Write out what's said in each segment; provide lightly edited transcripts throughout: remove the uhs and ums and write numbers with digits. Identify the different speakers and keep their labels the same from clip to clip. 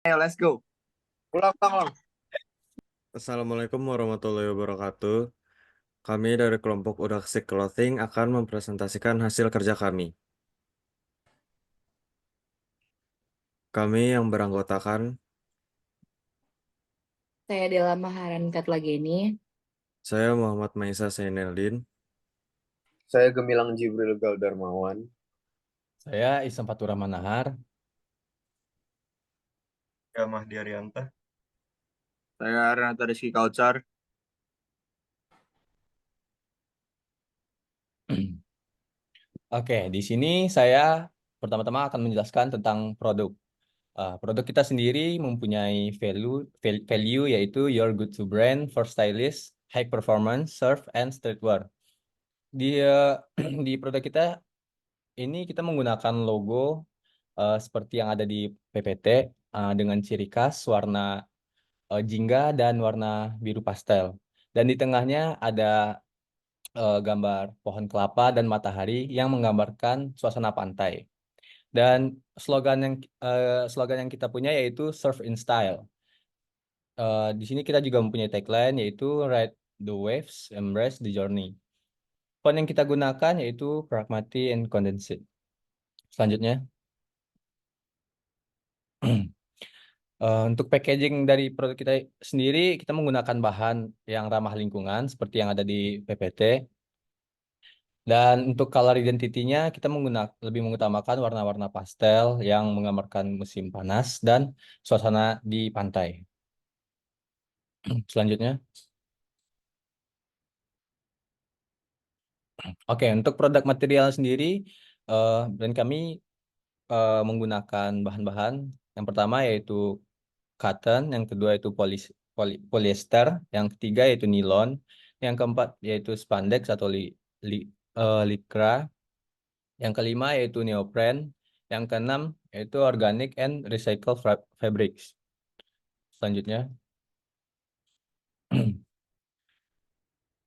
Speaker 1: Ayo, let's go. Ulang, ulang, ulang.
Speaker 2: Assalamualaikum warahmatullahi wabarakatuh. Kami dari kelompok Udaksik Clothing akan mempresentasikan hasil kerja kami. Kami yang beranggotakan,
Speaker 3: Saya Dela Maharan Katlageni.
Speaker 2: saya Muhammad Maisa Zaineldin.
Speaker 1: Saya Gemilang Jibril Galdarmawan.
Speaker 4: Saya Isam Fatura Manahar.
Speaker 2: Ya, Mahdi Arianta.
Speaker 1: Saya Renata Rizky Kautsar.
Speaker 4: Oke, di sini saya pertama-tama akan menjelaskan tentang produk. Produk kita sendiri mempunyai value yaitu your good to brand for stylish, high performance, surf, and streetwear. Di di produk kita ini kita menggunakan logo seperti yang ada di PPT dengan ciri khas warna jingga dan warna biru pastel. Dan di tengahnya ada gambar pohon kelapa dan matahari yang menggambarkan suasana pantai. Dan slogan yang kita punya yaitu Surf in Style. Di sini kita juga mempunyai tagline yaitu Ride the Waves, Embrace the Journey. Font yang kita gunakan yaitu Pragmatic and Condensed. Selanjutnya, untuk packaging dari produk kita sendiri, kita menggunakan bahan yang ramah lingkungan seperti yang ada di PPT. Dan untuk color identity-nya kita lebih mengutamakan warna-warna pastel yang menggambarkan musim panas dan suasana di pantai. Selanjutnya, oke, untuk produk material sendiri, brand kami menggunakan bahan-bahan yang pertama yaitu cotton, yang kedua itu polyester, yang ketiga yaitu nilon, yang keempat yaitu spandex atau lycra, yang kelima yaitu neoprene, yang keenam yaitu organic and recycled fabrics. Selanjutnya,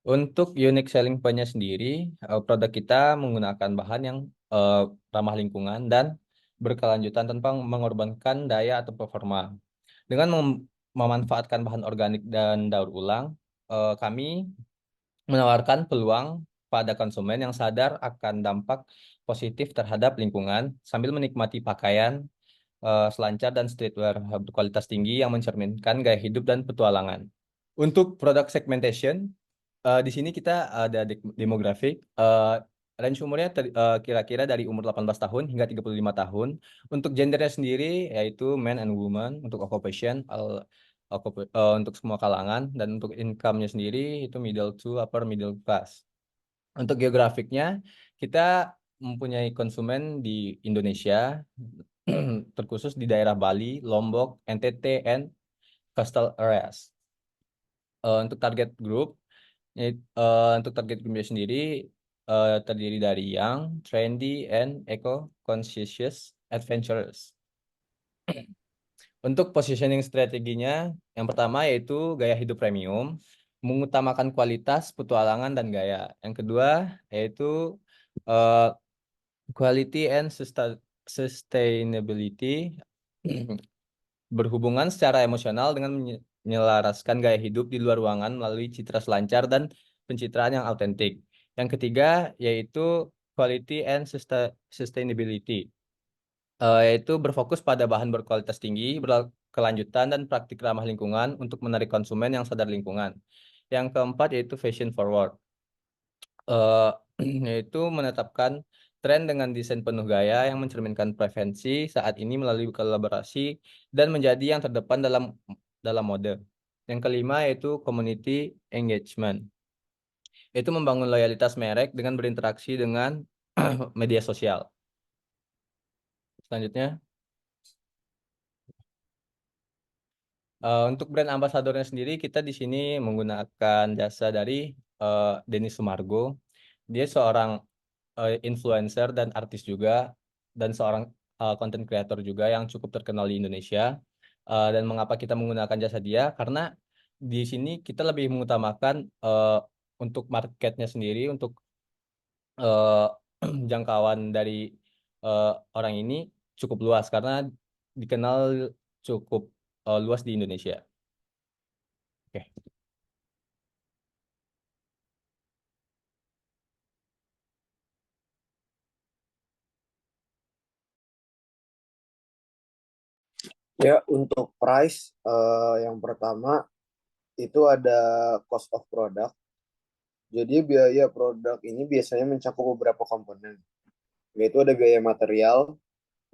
Speaker 4: untuk unique selling point-nya sendiri, produk kita menggunakan bahan yang eh, ramah lingkungan dan berkelanjutan tanpa mengorbankan daya atau performa. Dengan memanfaatkan bahan organik dan daur ulang, kami menawarkan peluang pada konsumen yang sadar akan dampak positif terhadap lingkungan sambil menikmati pakaian selancar dan streetwear berkualitas tinggi yang mencerminkan gaya hidup dan petualangan. Untuk produk segmentation, di sini kita ada demografik. Range umurnya kira-kira dari umur 18 tahun hingga 35 tahun. Untuk gendernya sendiri yaitu man and woman. Untuk occupation, untuk semua kalangan. Dan untuk income-nya sendiri itu middle to upper middle class. Untuk geografiknya, kita mempunyai konsumen di Indonesia, terkhusus di daerah Bali, Lombok, NTT, and coastal areas. Untuk target group, untuk target groupnya sendiri terdiri dari young, trendy, and eco-conscious adventurers. Untuk positioning strateginya, yang pertama yaitu gaya hidup premium, mengutamakan kualitas, petualangan, dan gaya. Yang kedua yaitu uh, quality and sustainability, berhubungan secara emosional dengan menyelaraskan gaya hidup di luar ruangan melalui citra selancar dan pencitraan yang autentik. Yang ketiga yaitu quality and sustainability, yaitu berfokus pada bahan berkualitas tinggi, berkelanjutan, dan praktik ramah lingkungan untuk menarik konsumen yang sadar lingkungan. Yang keempat yaitu fashion forward, eh, yaitu menetapkan tren dengan desain penuh gaya yang mencerminkan preferensi saat ini melalui kolaborasi dan menjadi yang terdepan dalam mode. Yang kelima yaitu community engagement, yaitu membangun loyalitas merek dengan berinteraksi dengan media sosial. Selanjutnya, untuk brand ambasadornya sendiri kita di sini menggunakan jasa dari Denny Sumargo. Dia seorang influencer dan artis juga, dan seorang content creator juga yang cukup terkenal di Indonesia. Dan mengapa kita menggunakan jasa dia? Karena di sini kita lebih mengutamakan untuk marketnya sendiri, untuk eh, jangkauan dari eh, orang ini cukup luas karena dikenal cukup luas di Indonesia. Oke.
Speaker 1: Ya, untuk price yang pertama itu ada cost of product. Jadi biaya produk ini biasanya mencakup beberapa komponen. Yaitu ada biaya material.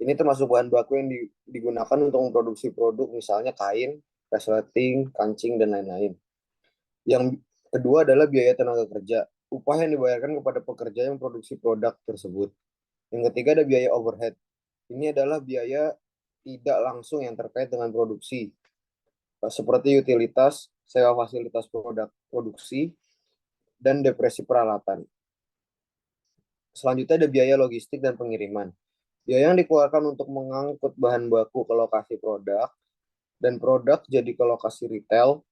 Speaker 1: Ini termasuk bahan baku yang digunakan untuk memproduksi produk, misalnya kain, resleting, kancing, dan lain-lain. Yang kedua adalah biaya tenaga kerja, upah yang dibayarkan kepada pekerja yang produksi produk tersebut. Yang ketiga ada biaya overhead. Ini adalah biaya tidak langsung yang terkait dengan produksi, seperti utilitas, sewa fasilitas produksi, dan depresi peralatan. Selanjutnya ada biaya logistik dan pengiriman. Biaya yang dikeluarkan untuk mengangkut bahan baku ke lokasi produk dan produk jadi ke lokasi retail.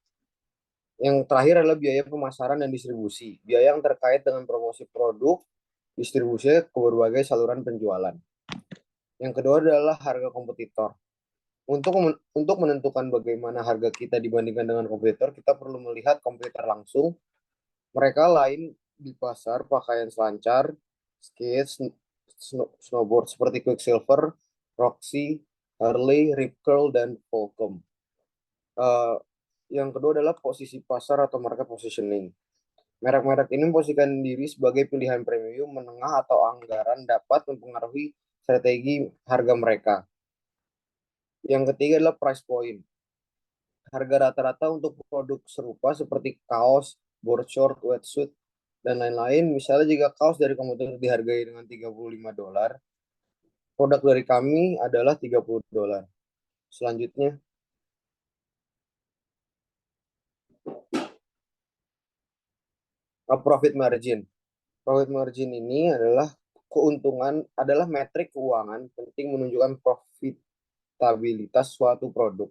Speaker 1: Yang terakhir adalah biaya pemasaran dan distribusi. Biaya yang terkait dengan promosi produk, distribusi ke berbagai saluran penjualan. Yang kedua adalah harga kompetitor. Untuk menentukan bagaimana harga kita dibandingkan dengan kompetitor, kita perlu melihat kompetitor langsung. Mereka lain di pasar pakaian selancar, skates, snowboard seperti Quicksilver, Roxy, Harley, Rip Curl, dan Volcom. Yang kedua adalah posisi pasar atau market positioning. Merek-merek ini memposisikan diri sebagai pilihan premium, menengah, atau anggaran dapat mempengaruhi strategi harga mereka. Yang ketiga adalah price point. Harga rata-rata untuk produk serupa seperti kaos, board short, wetsuit, dan lain-lain. Misalnya jika kaos dari kompetitor dihargai dengan $35, produk dari kami adalah $30. Selanjutnya, profit margin. Profit margin ini adalah keuntungan, adalah metrik keuangan penting menunjukkan profitabilitas suatu produk.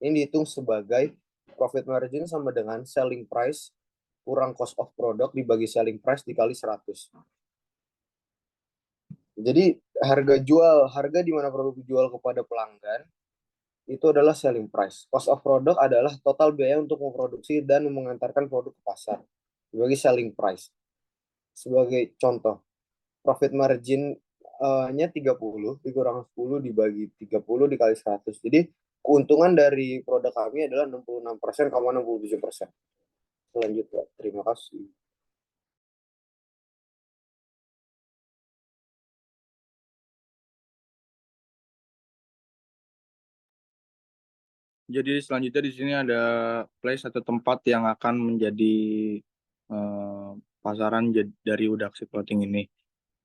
Speaker 1: Ini dihitung sebagai profit margin sama dengan selling price kurang cost of product dibagi selling price dikali 100. Jadi harga di mana produk dijual kepada pelanggan itu adalah selling price. Cost of product adalah total biaya untuk memproduksi dan mengantarkan produk ke pasar dibagi selling price. Sebagai contoh, profit margin-nya 30 dikurang 10 dibagi 30 dikali 100. Jadi keuntungan dari produk kami adalah 66,67%. Selanjutnya, terima kasih.
Speaker 5: Jadi selanjutnya di sini ada place atau tempat yang akan menjadi pasaran dari Udaksi Clothing ini.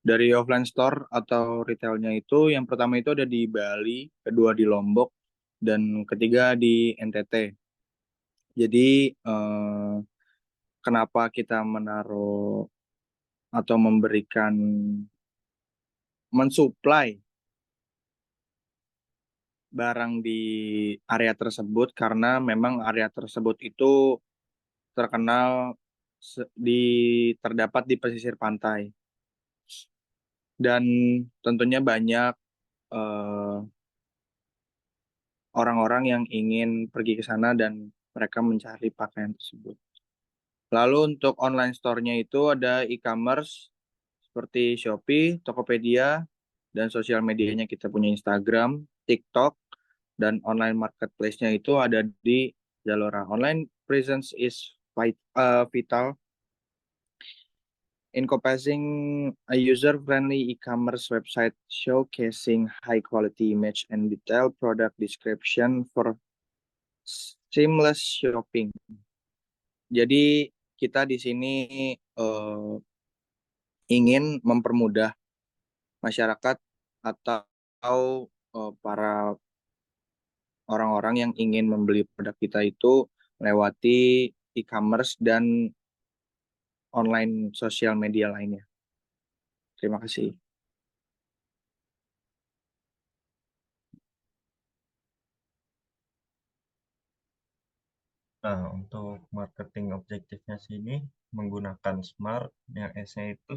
Speaker 5: Dari offline store atau retailnya itu, yang pertama itu ada di Bali, kedua di Lombok, dan ketiga di NTT. Jadi kenapa kita menaruh atau mensuplai barang di area tersebut karena memang area tersebut itu terkenal terdapat di pesisir pantai dan tentunya banyak orang-orang yang ingin pergi ke sana dan mereka mencari pakaian tersebut. Lalu untuk online store-nya itu ada e-commerce seperti Shopee, Tokopedia, dan sosial medianya kita punya Instagram, TikTok, dan online marketplace-nya itu ada di Zalora. Online presence is vital, encompassing a user-friendly e-commerce website showcasing high-quality image and detailed product description for seamless shopping. Jadi kita di sini ingin mempermudah masyarakat atau para orang-orang yang ingin membeli produk kita itu melewati e-commerce dan online sosial media lainnya. Terima kasih.
Speaker 2: Nah, untuk marketing objektifnya sini menggunakan SMART yang S-nya itu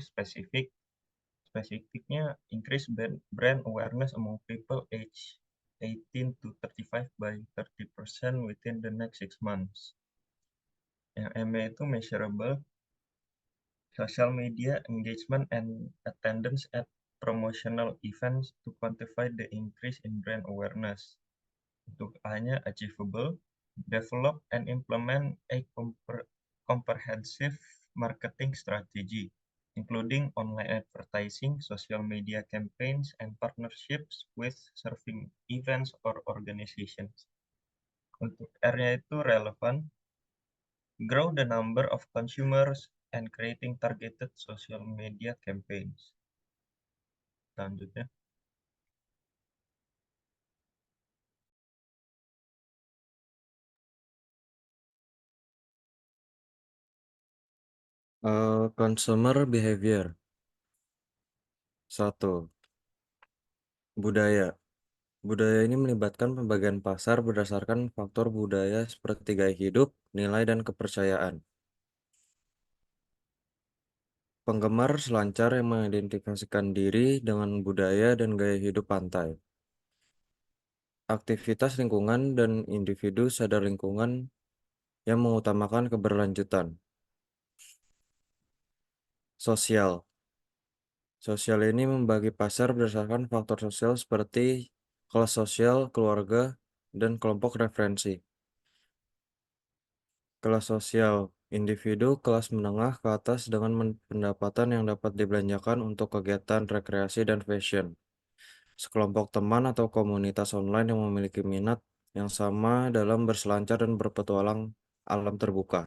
Speaker 2: spesifiknya increase brand awareness among people age
Speaker 6: 18 to 35 by 30% within the next 6 months. Yang M itu measurable, social media engagement and attendance at promotional events to quantify the increase in brand awareness. Untuk A-nya achievable, develop and implement a comprehensive marketing strategy, including online advertising, social media campaigns, and partnerships with serving events or organizations. Untuk R-nya itu relevant, grow the number of consumers and creating targeted social media campaigns. Selanjutnya,
Speaker 2: Consumer behavior. 1. Budaya. Budaya ini melibatkan pembagian pasar berdasarkan faktor budaya seperti gaya hidup, nilai, dan kepercayaan. Penggemar selancar yang mengidentifikasikan diri dengan budaya dan gaya hidup pantai. Aktivitas lingkungan dan individu sadar lingkungan yang mengutamakan keberlanjutan. Sosial. Sosial ini membagi pasar berdasarkan faktor sosial seperti kelas sosial, keluarga, dan kelompok referensi. Kelas sosial, individu kelas menengah ke atas dengan pendapatan yang dapat dibelanjakan untuk kegiatan rekreasi dan fashion. Sekelompok teman atau komunitas online yang memiliki minat yang sama dalam berselancar dan berpetualang alam terbuka.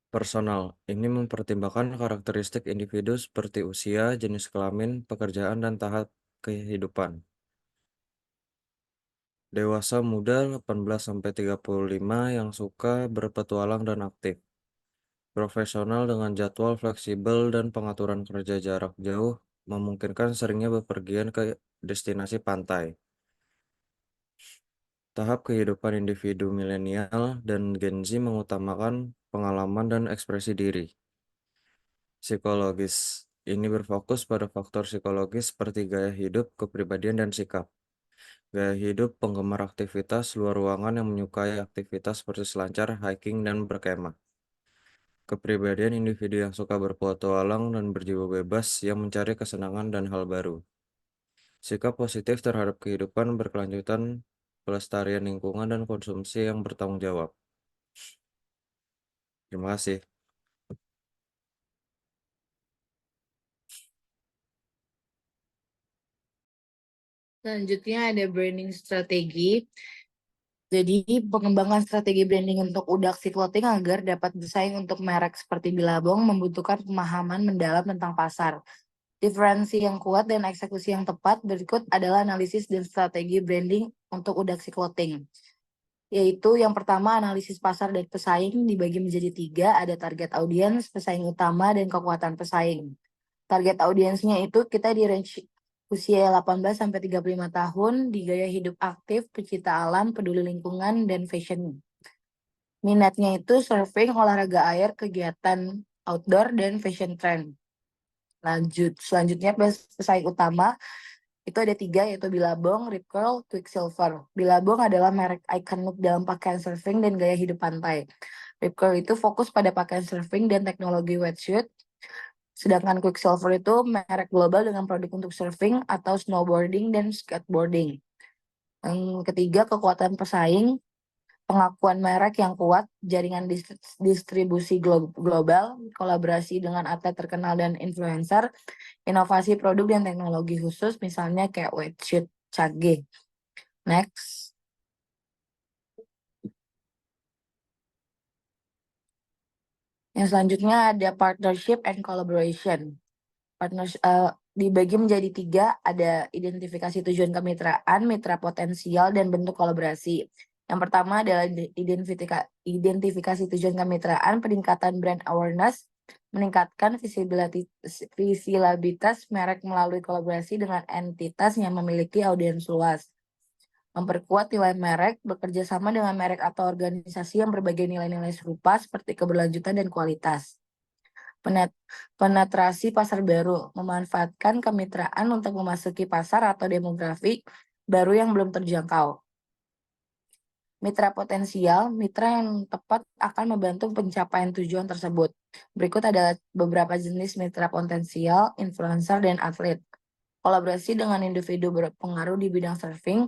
Speaker 2: Personal, ini mempertimbangkan karakteristik individu seperti usia, jenis kelamin, pekerjaan, dan tahap kehidupan. Dewasa muda 18-35 yang suka berpetualang dan aktif. Profesional dengan jadwal fleksibel dan pengaturan kerja jarak jauh memungkinkan seringnya bepergian ke destinasi pantai. Tahap kehidupan individu milenial dan Gen Z mengutamakan pengalaman dan ekspresi diri. Psikologis, ini berfokus pada faktor psikologis seperti gaya hidup, kepribadian, dan sikap. Gaya hidup penggemar aktivitas luar ruangan yang menyukai aktivitas seperti selancar, hiking, dan berkemah. Kepribadian individu yang suka berpetualang dan berjiwa bebas yang mencari kesenangan dan hal baru. Sikap positif terhadap kehidupan berkelanjutan, pelestarian lingkungan, dan konsumsi yang bertanggung jawab. Terima kasih.
Speaker 3: Selanjutnya ada branding strategi. Jadi pengembangan strategi branding untuk Udaksi Clothing agar dapat bersaing untuk merek seperti Billabong membutuhkan pemahaman mendalam tentang pasar. Diferensi yang kuat dan eksekusi yang tepat berikut adalah analisis dan strategi branding untuk Udaksi Clothing. Yaitu yang pertama analisis pasar dan pesaing dibagi menjadi 3, ada target audiens, pesaing utama, dan kekuatan pesaing. Target audiensnya itu kita di range usia 18-35 tahun, di gaya hidup aktif, pecinta alam, peduli lingkungan, dan fashion. Minatnya itu surfing, olahraga air, kegiatan outdoor, dan fashion trend. Selanjutnya pesaing utama itu ada 3, yaitu Billabong, Rip Curl, Quicksilver. Billabong adalah merek ikonik dalam pakaian surfing dan gaya hidup pantai. Rip Curl itu fokus pada pakaian surfing dan teknologi wetsuit. Sedangkan Quicksilver itu merek global dengan produk untuk surfing atau snowboarding dan skateboarding. Yang ketiga, kekuatan pesaing, pengakuan merek yang kuat, jaringan distribusi global, kolaborasi dengan atlet terkenal dan influencer, inovasi produk dan teknologi khusus, misalnya kayak wetsuit Cage. Next. Yang selanjutnya ada partnership and collaboration. Dibagi menjadi 3, ada identifikasi tujuan kemitraan, mitra potensial, dan bentuk kolaborasi. Yang pertama adalah identifikasi tujuan kemitraan, peningkatan brand awareness, meningkatkan visibilitas merek melalui kolaborasi dengan entitas yang memiliki audiens luas. Memperkuat nilai merek, bekerja sama dengan merek atau organisasi yang berbagai nilai-nilai serupa seperti keberlanjutan dan kualitas. penetrasi pasar baru, memanfaatkan kemitraan untuk memasuki pasar atau demografi baru yang belum terjangkau. Mitra potensial, mitra yang tepat akan membantu pencapaian tujuan tersebut. Berikut adalah beberapa jenis mitra potensial, influencer, dan atlet. Kolaborasi dengan individu berpengaruh di bidang surfing,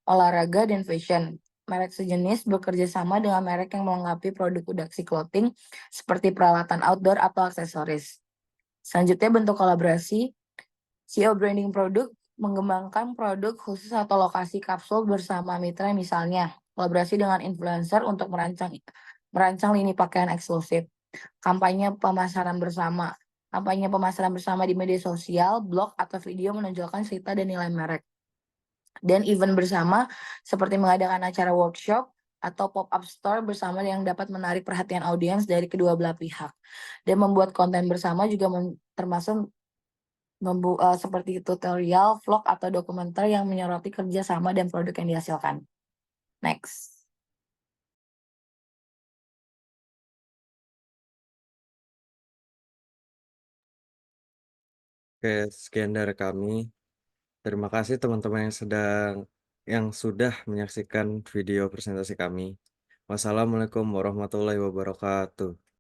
Speaker 3: olahraga, dan fashion. Merek sejenis bekerja sama dengan merek yang melengkapi produk Udaksi Clothing seperti peralatan outdoor atau aksesoris. Selanjutnya bentuk kolaborasi, CEO branding produk mengembangkan produk khusus atau lokasi kapsul bersama mitra, misalnya kolaborasi dengan influencer untuk merancang lini pakaian eksklusif. Kampanye pemasaran bersama. Kampanye pemasaran bersama di media sosial, blog, atau video menonjolkan cerita dan nilai merek. Dan event bersama seperti mengadakan acara workshop atau pop-up store bersama yang dapat menarik perhatian audiens dari kedua belah pihak. Dan membuat konten bersama juga termasuk seperti tutorial, vlog, atau dokumenter yang menyoroti kerjasama dan produk yang dihasilkan. Next.
Speaker 2: Oke, sekian dari kami. Terima kasih teman-teman yang sudah menyaksikan video presentasi kami. Wassalamualaikum warahmatullahi wabarakatuh.